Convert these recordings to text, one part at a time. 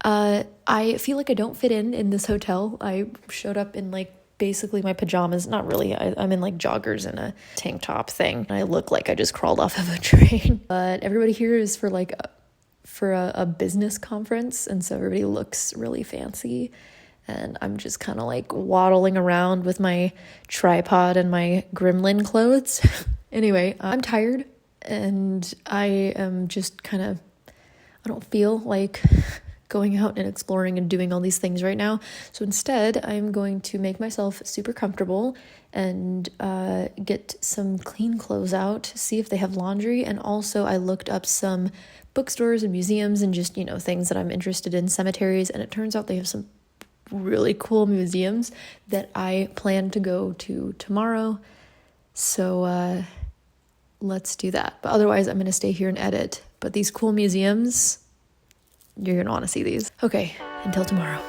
I feel like I don't fit in this hotel. I showed up in like basically my pajamas. Not really. I'm in like joggers and a tank top thing. I look like I just crawled off of a train. But everybody here is for like a business conference, and so everybody looks really fancy. And I'm just kind of like waddling around with my tripod and my gremlin clothes. Anyway, I'm tired, and I am just kind of, I don't feel like going out and exploring and doing all these things right now. So instead, I'm going to make myself super comfortable and get some clean clothes out, see if they have laundry. And also I looked up some bookstores and museums and just, things that I'm interested in, cemeteries. And it turns out they have some really cool museums that I plan to go to tomorrow. So let's do that. But otherwise, I'm going to stay here and edit. But these cool museums, you're going to want to see these. Okay, until tomorrow.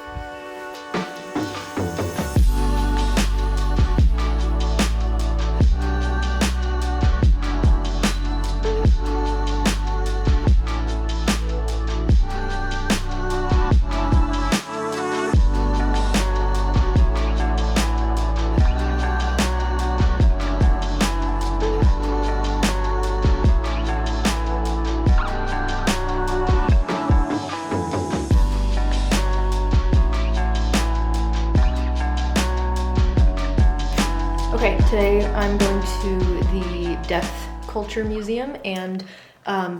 Okay, today I'm going to the Deaf Culture Museum and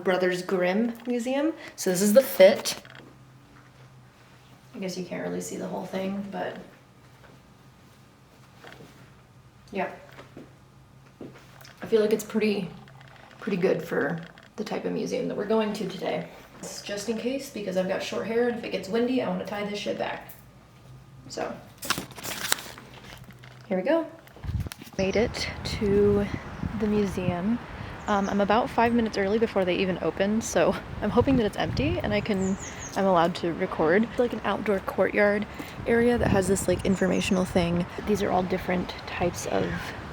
Brothers Grimm Museum. So this is the fit. I guess you can't really see the whole thing, but yeah. I feel like it's pretty good for the type of museum that we're going to today. It's just in case, because I've got short hair, and if it gets windy, I want to tie this shit back. So, here we go. Made it to the museum. I'm about 5 minutes early before they even open, so I'm hoping that it's empty and I'm allowed to record. It's like an outdoor courtyard area that has this like informational thing. These are all different types of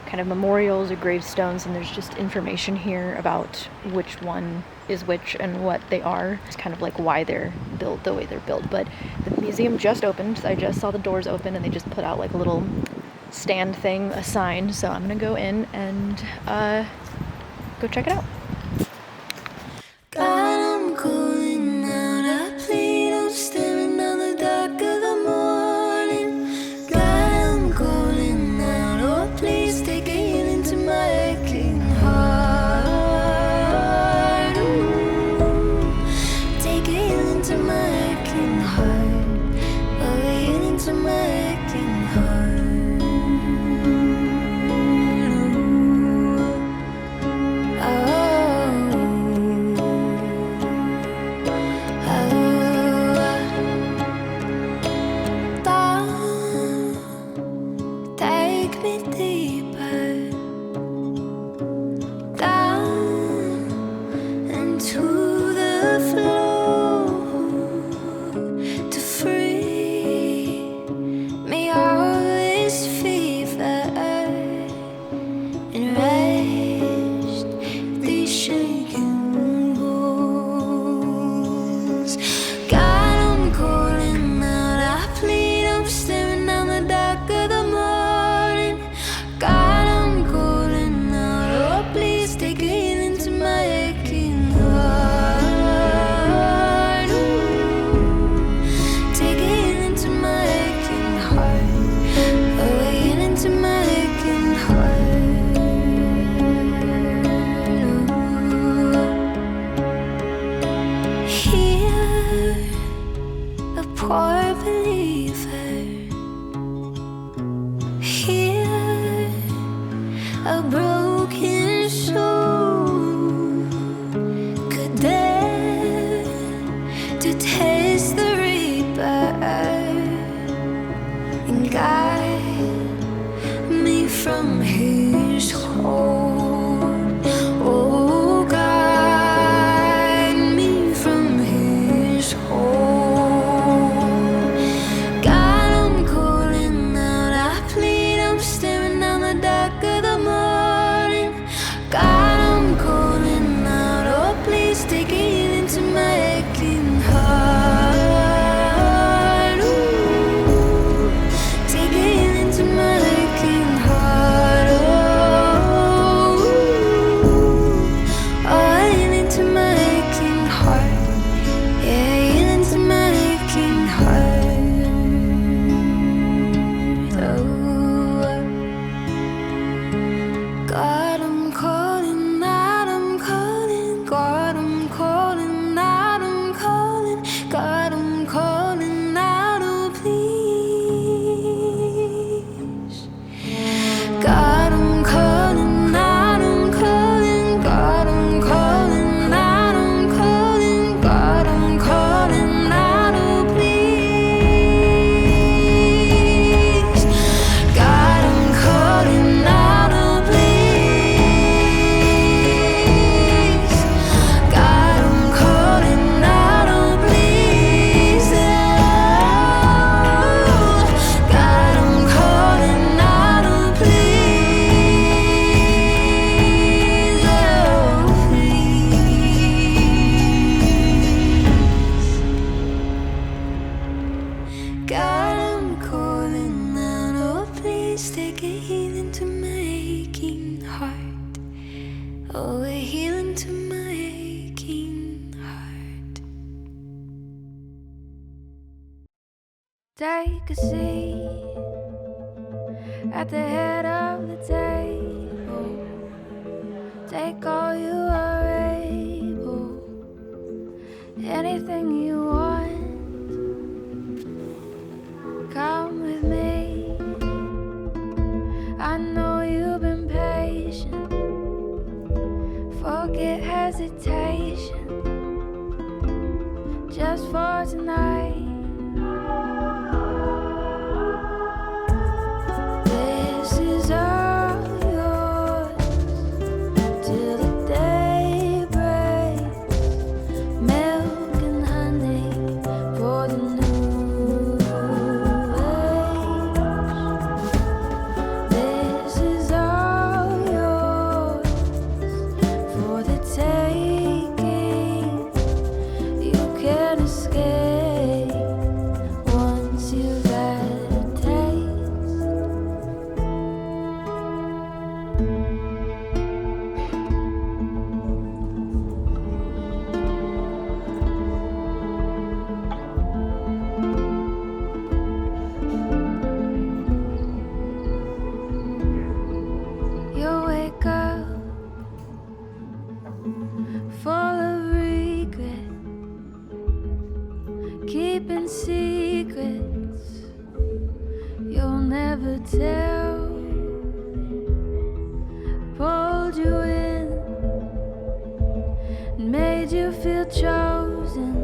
kind of memorials or gravestones, and there's just information here about which one is which and what they are. It's kind of like why they're built the way they're built. But the museum just opened. I just saw the doors open and they just put out like a little stand thing, a sign. So I'm gonna go in and go check it out. Oh Take a seat at the head of the table. Take all you are able, anything you want. Come with me. I know you've been patient. Forget hesitation, just for tonight. This is all yours till the day breaks. Milk and honey for the new age. This is all yours for the taking. You can't escape once you've had a taste. You wake up full of regret, keeping secrets you'll never tell. Pulled you in and made you feel chosen,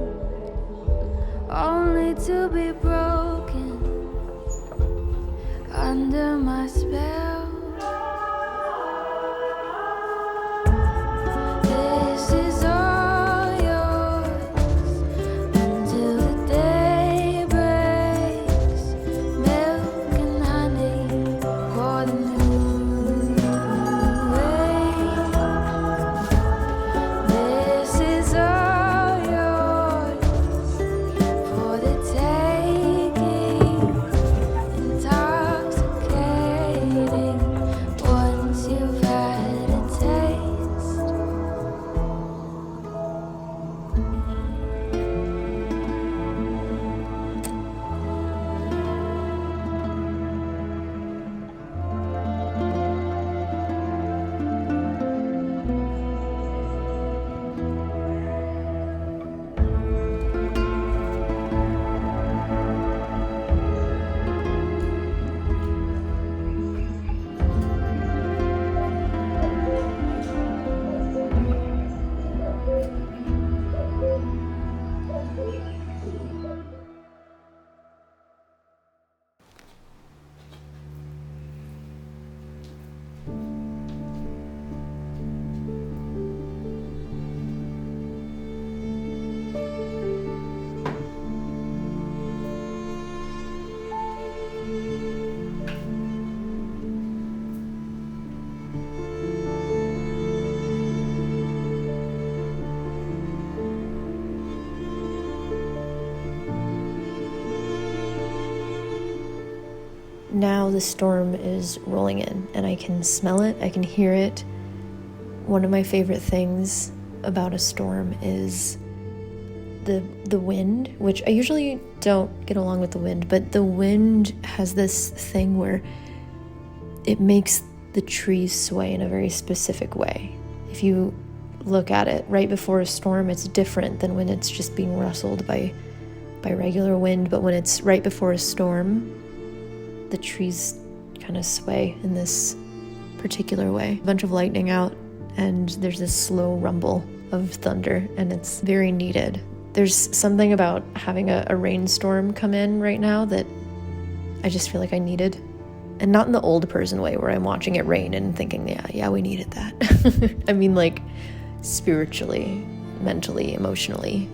only to be broken under my spell. This is all yours until the day breaks. Milk and honey for the new age. This is all yours for the taking. Intoxicating once you've had a taste. Now the storm is rolling in and I can smell it, I can hear it. One of my favorite things about a storm is the wind, which I usually don't get along with the wind, but the wind has this thing where it makes the trees sway in a very specific way. If you look at it right before a storm, it's different than when it's just being rustled by regular wind, but when it's right before a storm, the trees kind of sway in this particular way. A bunch of lightning out, and there's this slow rumble of thunder, and it's very needed. There's something about having a rainstorm come in right now that I just feel like I needed. And not in the old person way where I'm watching it rain and thinking, yeah, we needed that. I mean, like, spiritually, mentally, emotionally.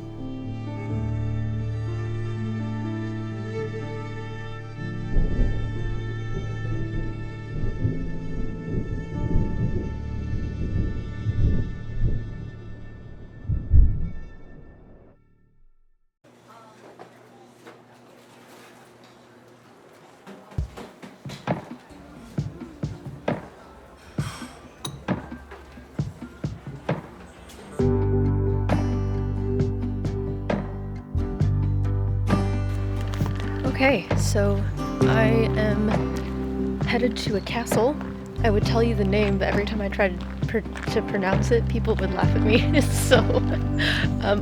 Okay, so I am headed to a castle. I would tell you the name, but every time I tried to pronounce it, people would laugh at me. So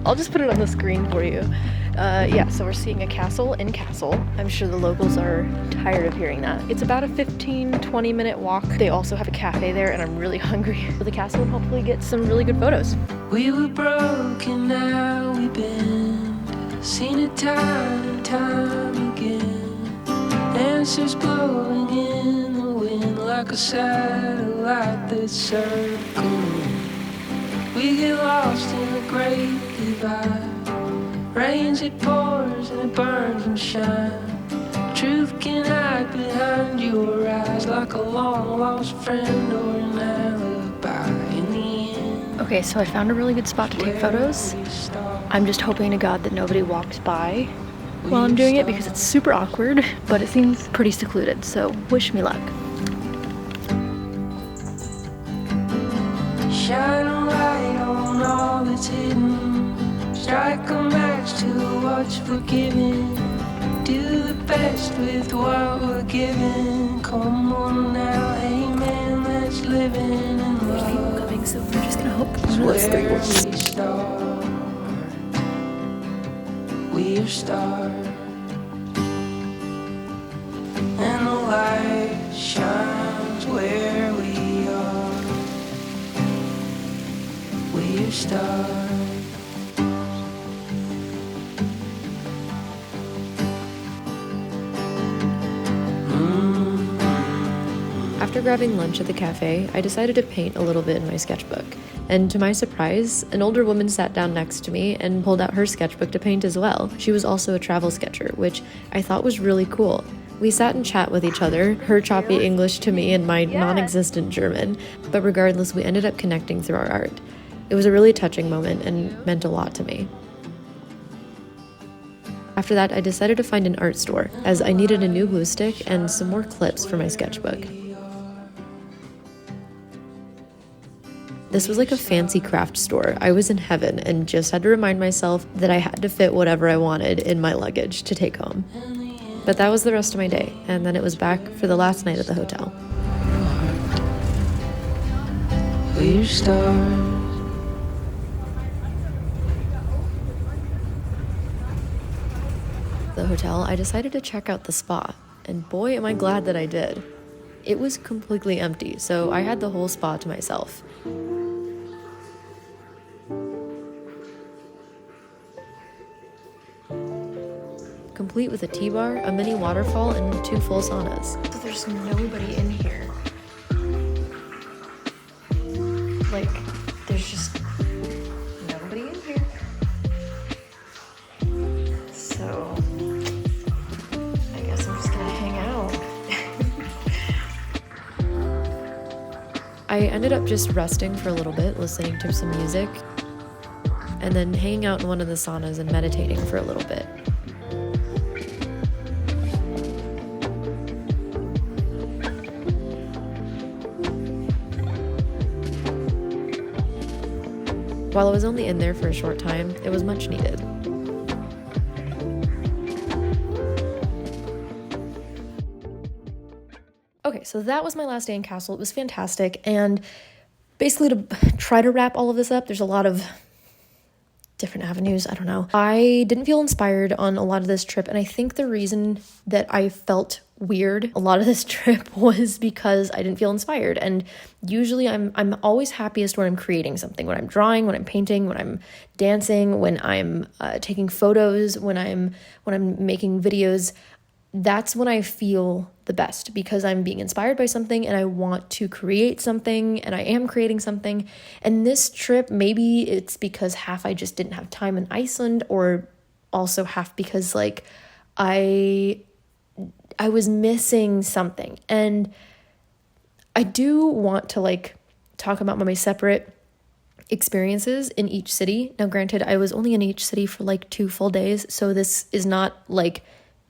I'll just put it on the screen for you. Yeah, so we're seeing a castle in Kassel. I'm sure the locals are tired of hearing that. It's about a 15-20 minute walk. They also have a cafe there, and I'm really hungry for the castle and hopefully get some really good photos. We were broken, now we bend. Seen it time and time again. Answers blowing in the wind like a satellite that's circling. We get lost in the great divide. Rains, it pours and it burns and shines. Truth can hide behind your eyes like a long lost friend or an alibi in the end. Okay, so I found a really good spot to take photos. I'm just hoping to God that nobody walks by while I'm doing it because it's super awkward, but it seems pretty secluded, so wish me luck. Shine a light on all that's hidden. Strike a match to what's forgiven. Do the best with what we're given. Come on now, amen, let's live in There's people love. coming, so we're just gonna hope one of Where those three we works. start, we're stars, and the light shines where we are. We're stars. After grabbing lunch at the cafe, I decided to paint a little bit in my sketchbook. And to my surprise, an older woman sat down next to me and pulled out her sketchbook to paint as well. She was also a travel sketcher, which I thought was really cool. We sat and chat with each other, her choppy English to me and my non-existent German, but regardless, we ended up connecting through our art. It was a really touching moment and meant a lot to me. After that, I decided to find an art store, as I needed a new glue stick and some more clips for my sketchbook. This was like a fancy craft store. I was in heaven and just had to remind myself that I had to fit whatever I wanted in my luggage to take home. But that was the rest of my day, and then it was back for the last night at the hotel. We're stars. The hotel, I decided to check out the spa, and boy am I glad that I did. It was completely empty, so I had the whole spa to myself. Complete with a tea bar, a mini waterfall, and 2 full saunas. So there's nobody in here. Like, there's just nobody in here. So, I guess I'm just gonna hang out. I ended up just resting for a little bit, listening to some music, and then hanging out in one of the saunas and meditating for a little bit. While I was only in there for a short time, it was much needed. Okay, so that was my last day in Kassel. It was fantastic, and basically to try to wrap all of this up, there's a lot of different avenues, I don't know. I didn't feel inspired on a lot of this trip, and I think the reason that I felt weird a lot of this trip was because I didn't feel inspired. And usually I'm always happiest when I'm creating something, when I'm drawing, when I'm painting, when I'm dancing, when I'm taking photos, when I'm making videos. That's when I feel the best, because I'm being inspired by something and I want to create something, and I am creating something. And this trip, maybe it's because half I just didn't have time in Iceland, or also half because like I was missing something. And I do want to like talk about my separate experiences in each city. Now, granted, I was only in each city for like 2 full days, so this is not like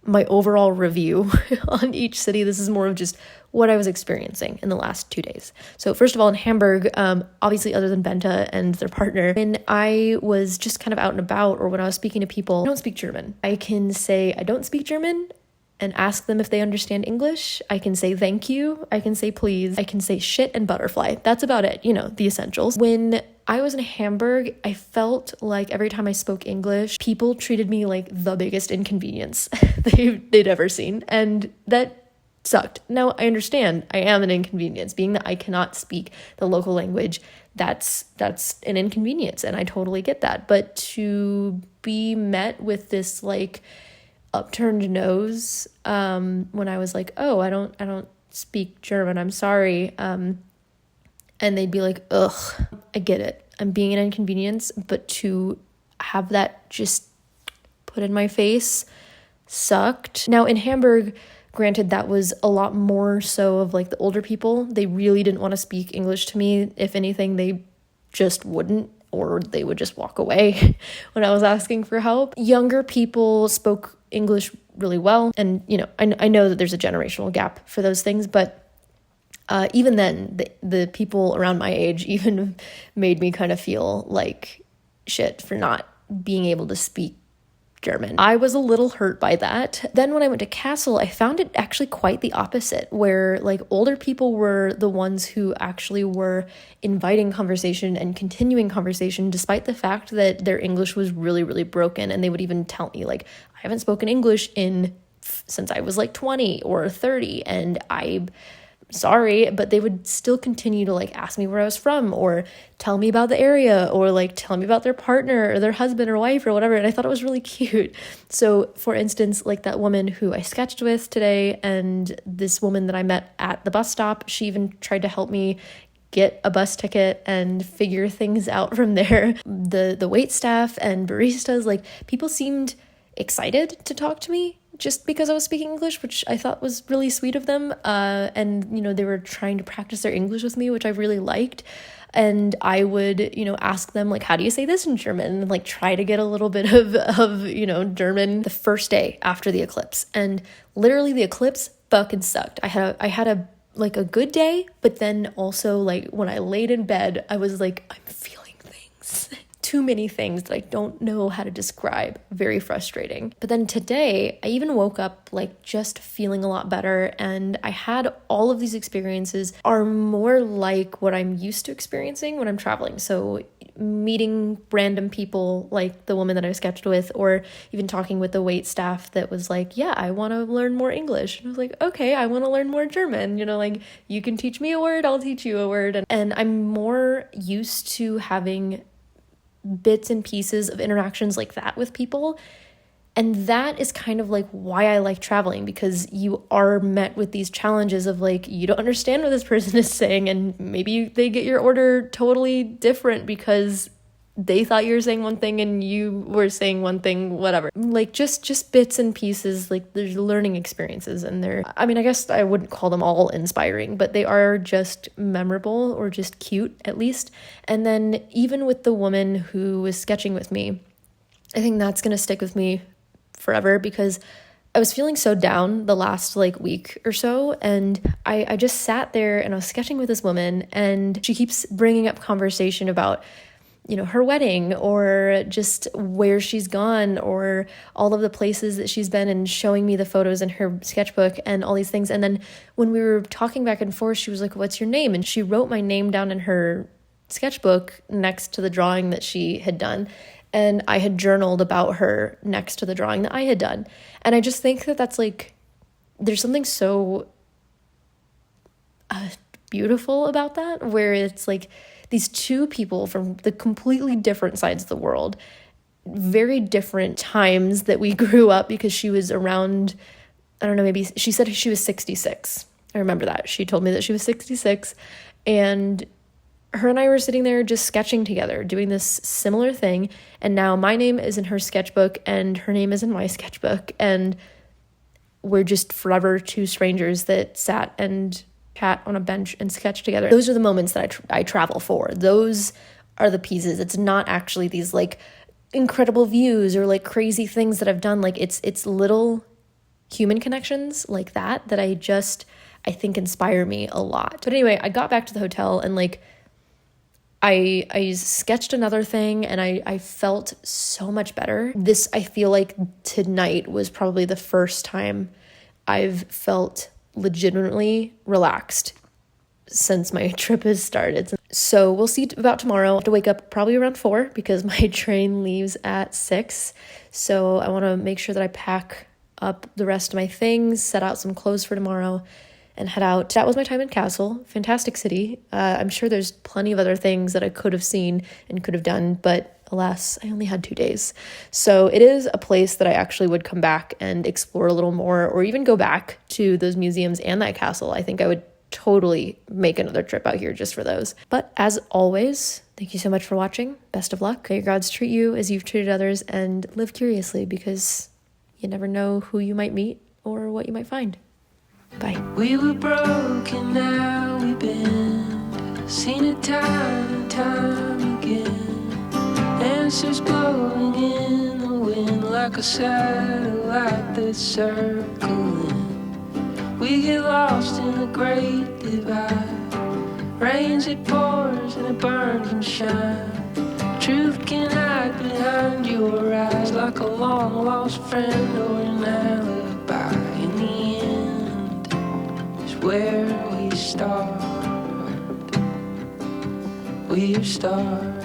my overall review on each city. This is more of just what I was experiencing in the last 2 days. So first of all, in Hamburg, obviously other than Benta and their partner, when I was just kind of out and about, or when I was speaking to people, I don't speak German. I can say I don't speak German, and ask them if they understand English. I can say thank you. I can say please. I can say shit and butterfly. That's about it, the essentials. When I was in Hamburg, I felt like every time I spoke English, people treated me like the biggest inconvenience they'd ever seen. And that sucked. Now, I understand I am an inconvenience. Being that I cannot speak the local language, that's an inconvenience, and I totally get that. But to be met with this like upturned nose when I was like, oh, I don't speak German, I'm sorry, and they'd be like, ugh, I get it, I'm being an inconvenience, but to have that just put in my face sucked. Now in Hamburg, granted, that was a lot more so of like the older people. They really didn't want to speak English to me. If anything, they just wouldn't, or they would just walk away when I was asking for help. Younger people spoke English really well. And, I know that there's a generational gap for those things, but even then, the people around my age even made me kind of feel like shit for not being able to speak German. I was a little hurt by that. Then when I went to Kassel, I found it actually quite the opposite, where like older people were the ones who actually were inviting conversation and continuing conversation, despite the fact that their English was really, really broken. And they would even tell me like, I haven't spoken English since I was like 20 or 30, and I'm sorry, but they would still continue to like ask me where I was from, or tell me about the area, or like tell me about their partner or their husband or wife or whatever. And I thought it was really cute. So for instance, like that woman who I sketched with today, and this woman that I met at the bus stop, she even tried to help me get a bus ticket and figure things out from there. The wait staff and baristas, like people seemed excited to talk to me just because I was speaking English, which I thought was really sweet of them. And, they were trying to practice their English with me, which I really liked. And I would, ask them, like, how do you say this in German? And, like, try to get a little bit of German the first day after the eclipse. And literally the eclipse fucking sucked. I had a good day, but then also, like, when I laid in bed, I was like, I'm feeling things. Too many things that I don't know how to describe. Very frustrating. But then today, I even woke up like just feeling a lot better, and I had all of these experiences are more like what I'm used to experiencing when I'm traveling. So meeting random people like the woman that I sketched with, or even talking with the wait staff that was like, yeah, I want to learn more English. And I was like, okay, I want to learn more German. Like you can teach me a word, I'll teach you a word. And I'm more used to having bits and pieces of interactions like that with people. And that is kind of like why I like traveling, because you are met with these challenges of like, you don't understand what this person is saying, and maybe they get your order totally different because they thought you were saying one thing and you were saying one thing, whatever. Like just bits and pieces, like there's learning experiences, and I guess I wouldn't call them all inspiring, but they are just memorable or just cute at least. And then even with the woman who was sketching with me, I think that's going to stick with me forever, because I was feeling so down the last like week or so, and I just sat there and I was sketching with this woman, and she keeps bringing up conversation about her wedding, or just where she's gone, or all of the places that she's been, and showing me the photos in her sketchbook and all these things. And then when we were talking back and forth, she was like, what's your name? And she wrote my name down in her sketchbook next to the drawing that she had done. And I had journaled about her next to the drawing that I had done. And I just think that that's like, there's something so beautiful about that, where it's like, these two people from the completely different sides of the world, very different times that we grew up, because she was around, I don't know, maybe she said she was 66. I remember that. She told me that she was 66, and her and I were sitting there just sketching together, doing this similar thing. And now my name is in her sketchbook and her name is in my sketchbook. And we're just forever two strangers that sat and chat on a bench and sketch together. Those are the moments that I travel for. Those are the pieces. It's not actually these like incredible views or like crazy things that I've done. Like it's little human connections like that I think inspire me a lot. But anyway, I got back to the hotel and like I sketched another thing, and I felt so much better. I feel like tonight was probably the first time I've felt legitimately relaxed since my trip has started. So we'll see about tomorrow. I have to wake up probably around 4 because my train leaves at 6. So I want to make sure that I pack up the rest of my things, set out some clothes for tomorrow, and head out. That was my time in Kassel. Fantastic city. I'm sure there's plenty of other things that I could have seen and could have done, but alas, I only had 2 days. So it is a place that I actually would come back and explore a little more, or even go back to those museums and that castle. I think I would totally make another trip out here just for those. But as always, thank you so much for watching. Best of luck. May your gods treat you as you've treated others, and live curiously, because you never know who you might meet or what you might find. Bye. We were broken, now we bend. Seen it time and time again. Answers blowing in the wind like a satellite that's circling. We get lost in the great divide. Rains, it pours and it burns and shines. Truth can hide behind your eyes like a long lost friend or an alibi. In the end is where we start. We start.